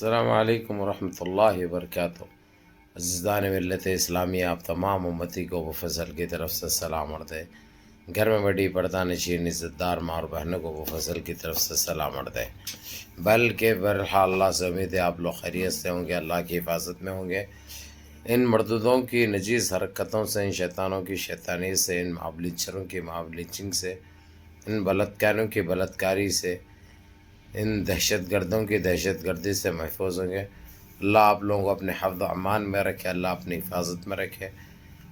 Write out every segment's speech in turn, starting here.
السلام علیکم ورحمۃ اللہ وبرکاتہ۔ عزیزان ملت اسلامیہ، آپ تمام امتی کو وہ فضل کی طرف سے سلام عرض ہے۔ گھر میں بڑی پردہ نشین عزت دار ماں اور بہنوں کو وہ فضل کی طرف سے سلام عرض ہے۔ بلکہ بہرحال اللہ سے امید ہے آپ لوگ خیریت سے ہوں گے، اللہ کی حفاظت میں ہوں گے۔ ان مردودوں کی نجیز حرکتوں سے، ان شیطانوں کی شیطانی سے، ان معابلچروں کی معابلچنگ سے، ان بلاتکاروں کی بلاتکاری سے، ان دہشت گردوں کی دہشت گردی سے محفوظ ہوں گے۔ اللہ آپ لوگوں کو اپنے حفظ و امان میں رکھے، اللہ اپنی حفاظت میں رکھے،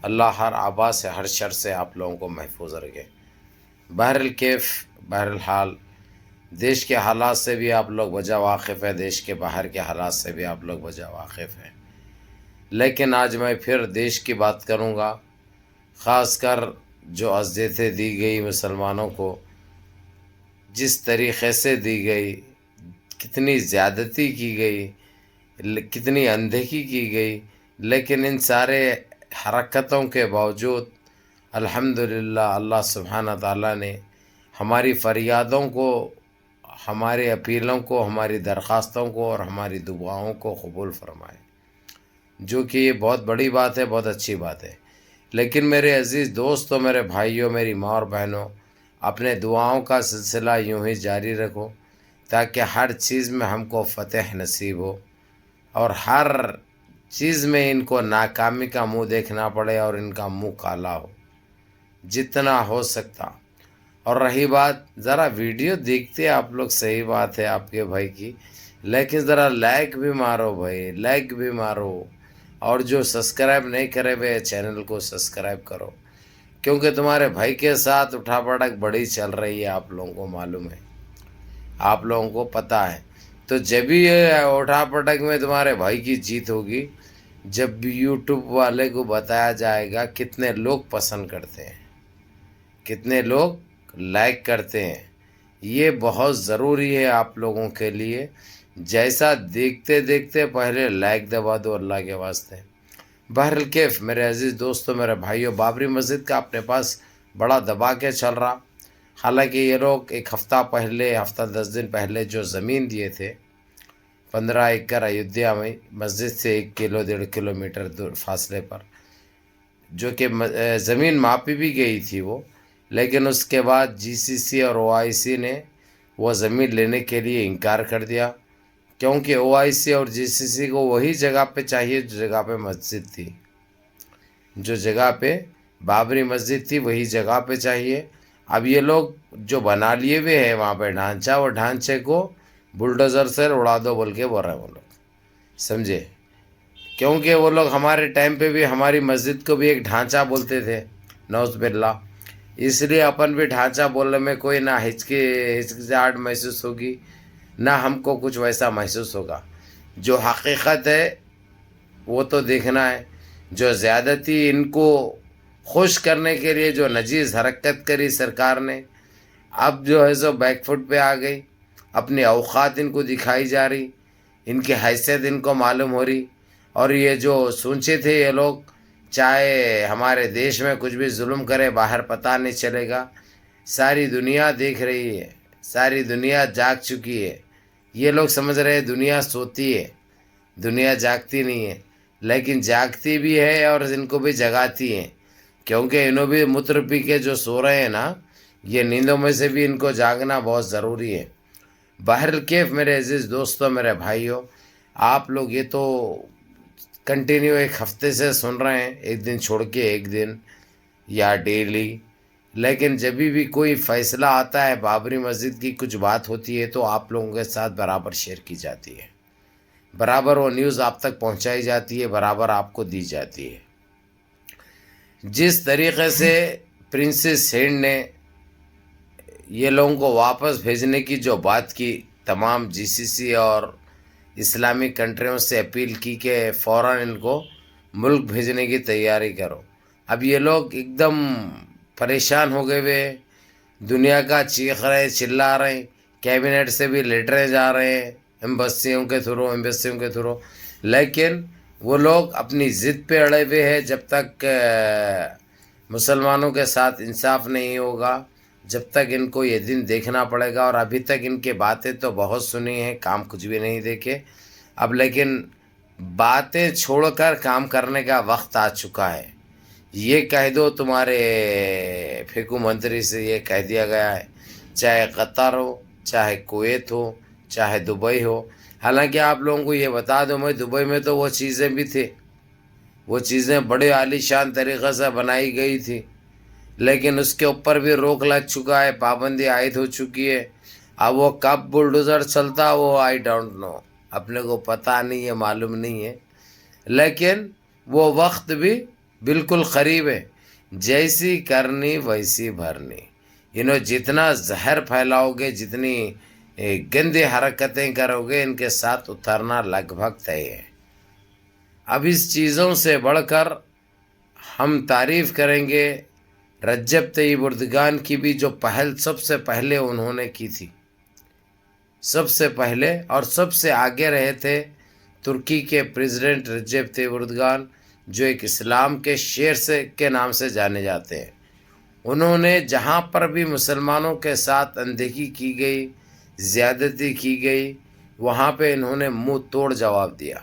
اللہ ہر آبا سے، ہر شر سے آپ لوگوں کو محفوظ رکھے۔ بہرحال دیش کے حالات سے بھی آپ لوگ بجا واقف ہیں، دیش کے باہر کے حالات سے بھی آپ لوگ بجا واقف ہیں، لیکن آج میں پھر دیش کی بات کروں گا، خاص کر جو اذیتیں دی گئی مسلمانوں کو، جس طریقے سے دی گئی، کتنی زیادتی کی گئی، کتنی اندھیکی کی گئی، لیکن ان سارے حرکتوں کے باوجود الحمدللہ اللہ سبحانہ تعالیٰ نے ہماری فریادوں کو، ہماری اپیلوں کو، ہماری درخواستوں کو اور ہماری دعاؤں کو قبول فرمائے، جو کہ یہ بہت بڑی بات ہے، بہت اچھی بات ہے۔ لیکن میرے عزیز دوستوں، میرے بھائیوں، میری ماں اور بہنوں، اپنے دعاؤں کا سلسلہ یوں ہی جاری رکھو تاکہ ہر چیز میں ہم کو فتح نصیب ہو اور ہر چیز میں ان کو ناکامی کا منہ دیکھنا پڑے اور ان کا منہ کالا ہو جتنا ہو سکتا۔ اور رہی بات، ذرا ویڈیو دیکھتے آپ لوگ، صحیح بات ہے آپ کے بھائی کی، لیکن ذرا لائک بھی مارو بھائی، لائک بھی مارو، اور جو سبسکرائب نہیں کرے ہوئے چینل کو سبسکرائب کرو، کیونکہ تمہارے بھائی کے ساتھ اٹھا پٹک بڑی چل رہی ہے، آپ لوگوں کو معلوم ہے، آپ لوگوں کو پتہ ہے۔ تو جب بھی یہ اٹھا پٹک میں تمہارے بھائی کی جیت ہوگی، جب بھی یوٹیوب والے کو بتایا جائے گا کتنے لوگ پسند کرتے ہیں، کتنے لوگ لائک کرتے ہیں، یہ بہت ضروری ہے آپ لوگوں کے لیے۔ جیسا دیکھتے دیکھتے پہلے لائک دبا دو اللہ کے واسطے۔ بہرکیف میرے عزیز دوستوں، میرے بھائیوں، بابری مسجد کا اپنے پاس بڑا دبا کے چل رہا، حالانکہ یہ لوگ ایک ہفتہ پہلے، ہفتہ 10 دن پہلے جو زمین دیے تھے 15 ایکڑ ایودھیا میں، مسجد سے 1-1.5 کلومیٹر دور فاصلے پر، جو کہ زمین ماپی بھی گئی تھی وہ، لیکن اس کے بعد جی سی سی اور او آئی سی نے وہ زمین لینے کے لیے انکار کر دیا، کیونکہ او آئی سی اور جی سی سی کو وہی جگہ پہ چاہیے جو جگہ پہ مسجد تھی، جو جگہ پہ بابری مسجد تھی وہی جگہ پہ چاہیے۔ اب یہ لوگ جو بنا لیے ہوئے ہیں وہاں پہ ڈھانچہ، وہ ڈھانچے کو بلڈوزر سے اڑا دو بول کے بول رہے ہیں وہ لوگ، سمجھے؟ کیونکہ وہ لوگ ہمارے ٹائم پہ بھی ہماری مسجد کو بھی ایک ڈھانچہ بولتے تھے، نعوذ باللہ، اس لیے اپن بھی ڈھانچہ بولنے میں کوئی نہ ہچکچاہٹ محسوس ہوگی، نہ ہم کو کچھ ویسا محسوس ہوگا۔ جو حقیقت ہے وہ تو دیکھنا ہے۔ جو زیادتی ان کو خوش کرنے کے لیے جو نجیز حرکت کری سرکار نے، اب جو ہے سو بیک فٹ پہ آ گئی، اپنی اوقات ان کو دکھائی جا رہی، ان کی حیثیت ان کو معلوم ہو رہی، اور یہ جو سوچے تھے یہ لوگ چاہے ہمارے دیش میں کچھ بھی ظلم کرے باہر پتہ نہیں چلے گا، ساری دنیا دیکھ رہی ہے، ساری دنیا جاگ چکی ہے، یہ لوگ سمجھ رہے ہیں دنیا سوتی ہے، دنیا جاگتی نہیں ہے، لیکن جاگتی بھی ہے اور ان کو بھی جگاتی ہے، کیونکہ انہوں بھی متر پی کے جو سو رہے ہیں نا، یہ نیندوں میں سے بھی ان کو جاگنا بہت ضروری ہے۔ بہرکیف میرے عزیز دوستوں، میرے بھائیوں، آپ لوگ یہ تو کنٹینیو ایک ہفتے سے سن رہے ہیں، ایک دن چھوڑ کے ایک دن یا ڈیلی، لیکن جب بھی کوئی فیصلہ آتا ہے، بابری مسجد کی کچھ بات ہوتی ہے تو آپ لوگوں کے ساتھ برابر شیئر کی جاتی ہے، برابر وہ نیوز آپ تک پہنچائی جاتی ہے، برابر آپ کو دی جاتی ہے۔ جس طریقے سے پرنسس ہند نے یہ لوگوں کو واپس بھیجنے کی جو بات کی، تمام جی سی سی اور اسلامی کنٹریوں سے اپیل کی کہ فوراً ان کو ملک بھیجنے کی تیاری کرو۔ اب یہ لوگ ایک دم پریشان ہو گئے ہوئے، دنیا کا چیخ رہے، چلا رہے ہیں، کیبنٹ سے بھی لیٹریں جا رہے ہیں ایمبیسیوں کے تھرو، لیکن وہ لوگ اپنی ضد پہ اڑے ہوئے ہیں۔ جب تک مسلمانوں کے ساتھ انصاف نہیں ہوگا، جب تک ان کو یہ دن دیکھنا پڑے گا، اور ابھی تک ان کے باتیں تو بہت سنی ہیں، کام کچھ بھی نہیں دیکھے۔ اب لیکن باتیں چھوڑ کر کام کرنے کا وقت آ چکا ہے. یہ کہہ دو تمہارے فقہ منتری سے، یہ کہہ دیا گیا ہے، چاہے قطر ہو، چاہے کویت ہو، چاہے دبئی ہو. حالانکہ آپ لوگوں کو یہ بتا دو، میں دبئی میں تو وہ چیزیں بھی تھے، وہ چیزیں بڑے عالی شان طریقے سے بنائی گئی تھی، لیکن اس کے اوپر بھی روک لگ چکا ہے، پابندی عائد ہو چکی ہے. اب وہ کب بلڈوزر چلتا وہ آئی ڈونٹ نو، اپنے کو پتہ نہیں ہے، معلوم نہیں ہے، لیکن وہ وقت بھی بالکل قریب ہے. جیسی کرنی ویسی بھرنی. جتنا زہر پھیلاؤ گے، جتنی گندی حرکتیں کرو گے، ان کے ساتھ اترنا لگ بھگ طے ہے. اب اس چیزوں سے بڑھ کر ہم تعریف کریں گے رجب طیب اردگان کی بھی، جو پہل سب سے پہلے انہوں نے کی تھی، سب سے پہلے اور سب سے آگے رہے تھے ترکی کے پریزیڈنٹ رجب طیب اردگان، جو ایک اسلام کے شیر کے نام سے جانے جاتے ہیں. انہوں نے جہاں پر بھی مسلمانوں کے ساتھ اندیخی کی گئی، زیادتی کی گئی، وہاں پہ انہوں نے منہ توڑ جواب دیا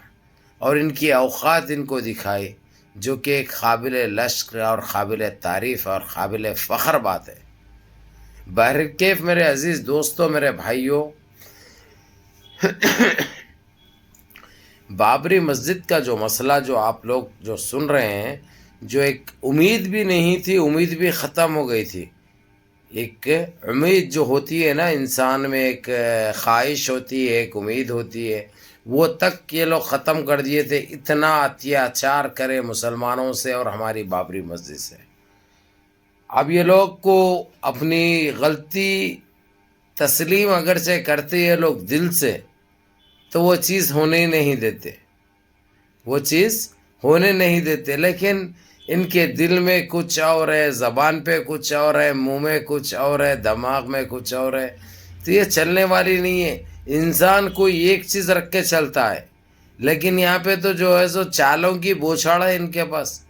اور ان کی اوقات ان کو دکھائی، جو کہ ایک قابل لشکر اور قابل تعریف اور قابل فخر بات ہے. بہرکیف میرے عزیز دوستوں، میرے بھائیوں، بابری مسجد کا جو مسئلہ جو آپ لوگ جو سن رہے ہیں، جو ایک امید بھی نہیں تھی، امید بھی ختم ہو گئی تھی. ایک امید جو ہوتی ہے نا انسان میں، ایک خواہش ہوتی ہے، ایک امید ہوتی ہے، وہ تک یہ لوگ ختم کر دیے تھے. اتنا اتیاچار کرے مسلمانوں سے اور ہماری بابری مسجد سے. اب یہ لوگ کو اپنی غلطی تسلیم اگرچہ کرتے یہ لوگ دل سے، تو وہ چیز ہونے ہی نہیں دیتے، وہ چیز ہونے نہیں دیتے. لیکن ان کے دل میں کچھ اور ہے، زبان پہ کچھ اور ہے، منہ میں کچھ اور ہے، دماغ میں کچھ اور ہے. تو یہ چلنے والی نہیں ہے. انسان کوئی ایک چیز رکھ کے چلتا ہے، لیکن یہاں پہ تو جو ہے سو چالوں کی بوچھاڑ ہے ان کے پاس.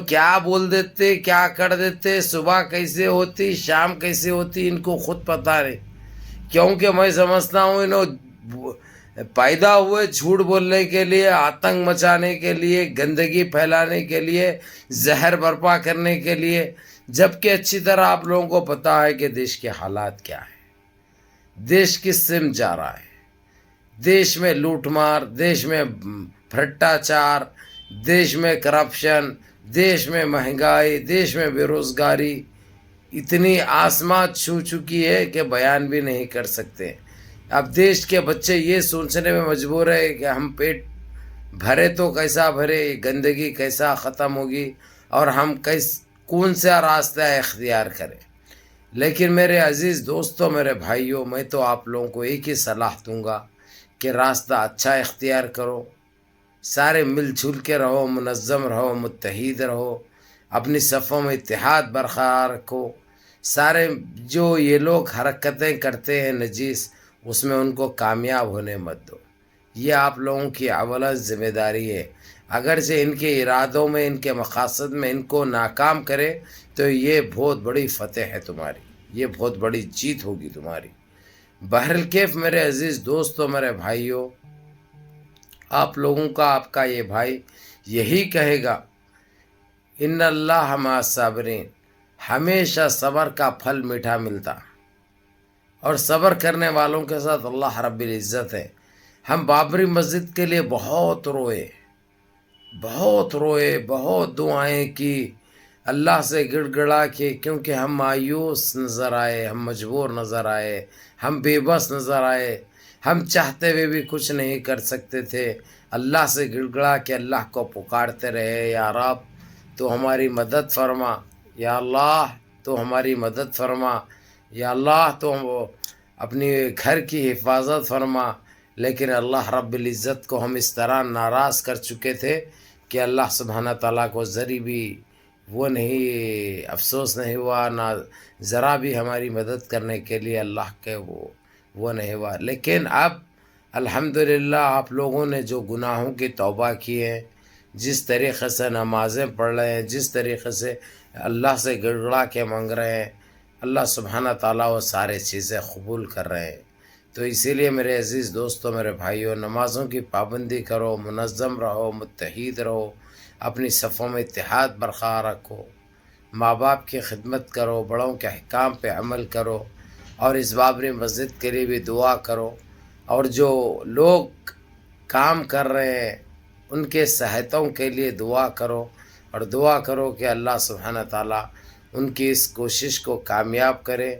کیا بول دیتے، کیا کر دیتے، صبح کیسے ہوتی، شام کیسے ہوتی، ان کو خود پتہ نہیں. کیونکہ میں سمجھتا ہوں پیدا ہوئے جھوٹ بولنے کے لیے، آتنک مچانے کے لیے، گندگی پھیلانے کے لیے، زہر برپا کرنے کے لیے، جبکہ اچھی طرح آپ لوگوں کو پتہ ہے کہ دیش کے حالات کیا ہیں، دیش کس سمت جا رہا ہے. دیش میں لوٹ مار، دیش میں بھرشٹاچار، دیش میں کرپشن، دیش میں مہنگائی، دیش میں بے روزگاری اتنی آسمان چھو چکی ہے کہ بیان بھی نہیں کر سکتے. اب دیش کے بچے یہ سوچنے میں مجبور ہے کہ ہم پیٹ بھرے تو کیسا بھرے، گندگی کیسا ختم ہوگی، اور ہم کون سا راستہ اختیار کریں. لیکن میرے عزیز دوستوں، میرے بھائیوں، میں تو آپ لوگوں کو ایک ہی صلاح دوں گا کہ راستہ اچھا اختیار کرو، سارے مل جل کے رہو، منظم رہو، متحد رہو، اپنی صفوں میں اتحاد برقرار رکھو. سارے جو یہ لوگ حرکتیں کرتے ہیں نجیس، اس میں ان کو کامیاب ہونے مت دو. یہ آپ لوگوں کی اولا ذمہ داری ہے. اگرچہ ان کے ارادوں میں، ان کے مقاصد میں ان کو ناکام کرے، تو یہ بہت بڑی فتح ہے تمہاری، یہ بہت بڑی جیت ہوگی تمہاری. بہرکیف میرے عزیز دوستوں، میرے بھائیوں، آپ لوگوں کا، آپ کا یہ بھائی یہی کہے گا، ان اللہ مع الصابرین، ہمیشہ صبر کا پھل میٹھا ملتا، اور صبر کرنے والوں کے ساتھ اللہ رب العزت ہے. ہم بابری مسجد کے لیے بہت روئے، بہت روئے، بہت دعائیں کی، اللہ سے گڑ گڑا کے، کیونکہ ہم مایوس نظر آئے، ہم مجبور نظر آئے، ہم بے بس نظر آئے، ہم چاہتے ہوئے بھی کچھ نہیں کر سکتے تھے. اللہ سے گڑ گڑا کے اللہ کو پکارتے رہے، یا رب تو ہماری مدد فرما، یا اللہ تو ہماری مدد فرما، یا اللہ تو اپنی گھر کی حفاظت فرما. لیکن اللہ رب العزت کو ہم اس طرح ناراض کر چکے تھے کہ اللہ سبحانہ تعالیٰ کو ذری بھی وہ نہیں، افسوس نہیں ہوا، نہ ذرا بھی ہماری مدد کرنے کے لیے اللہ کے وہ نہیں ہوا. لیکن اب الحمدللہ آپ لوگوں نے جو گناہوں کی توبہ کی ہے، جس طریقے سے نمازیں پڑھ رہے ہیں، جس طریقے سے اللہ سے گڑ گڑا کے مانگ رہے ہیں، اللہ سبحانہ تعالیٰ وہ سارے چیزیں قبول کر رہے ہیں. تو اسی لیے میرے عزیز دوستوں، میرے بھائیوں، نمازوں کی پابندی کرو، منظم رہو، متحد رہو، اپنی صفوں میں اتحاد برقرار رکھو، ماں باپ کی خدمت کرو، بڑوں کے احکام پہ عمل کرو، اور اس بابری مسجد کے لیے بھی دعا کرو، اور جو لوگ کام کر رہے ہیں ان کے صحتوں کے لیے دعا کرو، اور دعا کرو کہ اللہ سبحانہ تعالیٰ ان کی اس کوشش کو کامیاب کرے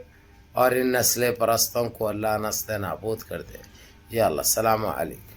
اور ان نسل پرستوں کو اللہ نست نابود کر دے۔ یا اللہ، السلام علیکم۔